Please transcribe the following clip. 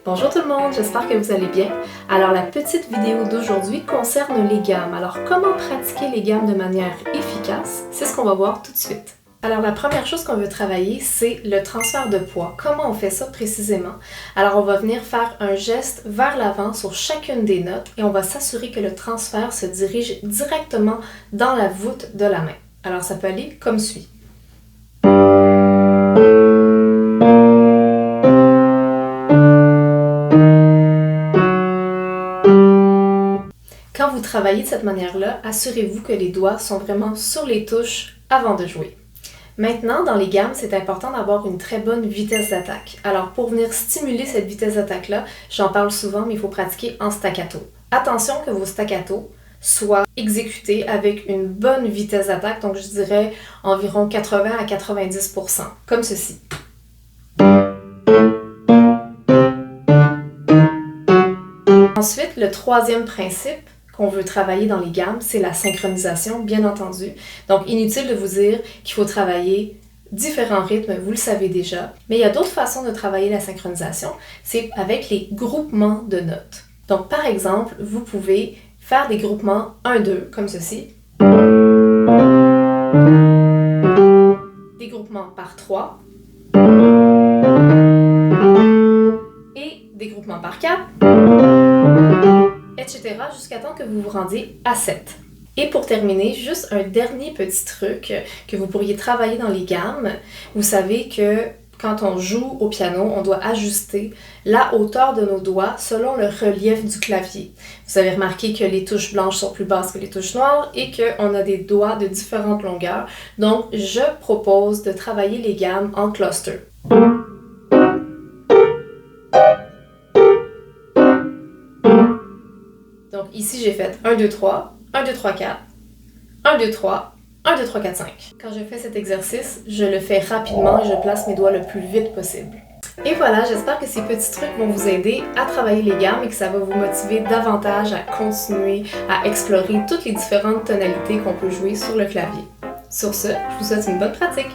Bonjour tout le monde, j'espère que vous allez bien. Alors la petite vidéo d'aujourd'hui concerne les gammes. Alors comment pratiquer les gammes de manière efficace? C'est ce qu'on va voir tout de suite. Alors la première chose qu'on veut travailler, c'est le transfert de poids. Comment on fait ça précisément? Alors on va venir faire un geste vers l'avant sur chacune des notes et on va s'assurer que le transfert se dirige directement dans la voûte de la main. Alors ça peut aller comme suit. Quand vous travaillez de cette manière-là, assurez-vous que les doigts sont vraiment sur les touches avant de jouer. Maintenant, dans les gammes, c'est important d'avoir une très bonne vitesse d'attaque. Alors, pour venir stimuler cette vitesse d'attaque-là, j'en parle souvent, mais il faut pratiquer en staccato. Attention que vos staccato soient exécutés avec une bonne vitesse d'attaque, donc je dirais environ 80 à 90%, comme ceci. Ensuite, le troisième principe qu'on veut travailler dans les gammes, c'est la synchronisation, bien entendu. Donc, inutile de vous dire qu'il faut travailler différents rythmes, vous le savez déjà. Mais il y a d'autres façons de travailler la synchronisation, c'est avec les groupements de notes. Donc, par exemple, vous pouvez faire des groupements 1-2, comme ceci. Des groupements par 3. Et des groupements par 4. Etc. jusqu'à temps que vous vous rendiez à 7. Et pour terminer, juste un dernier petit truc que vous pourriez travailler dans les gammes. Vous savez que quand on joue au piano, on doit ajuster la hauteur de nos doigts selon le relief du clavier. Vous avez remarqué que les touches blanches sont plus basses que les touches noires et qu'on a des doigts de différentes longueurs. Donc, je propose de travailler les gammes en cluster. Donc ici, j'ai fait 1, 2, 3, 1, 2, 3, 4, 1, 2, 3, 1, 2, 3, 4, 5. Quand je fais cet exercice, je le fais rapidement et je place mes doigts le plus vite possible. Et voilà, j'espère que ces petits trucs vont vous aider à travailler les gammes et que ça va vous motiver davantage à continuer à explorer toutes les différentes tonalités qu'on peut jouer sur le clavier. Sur ce, je vous souhaite une bonne pratique!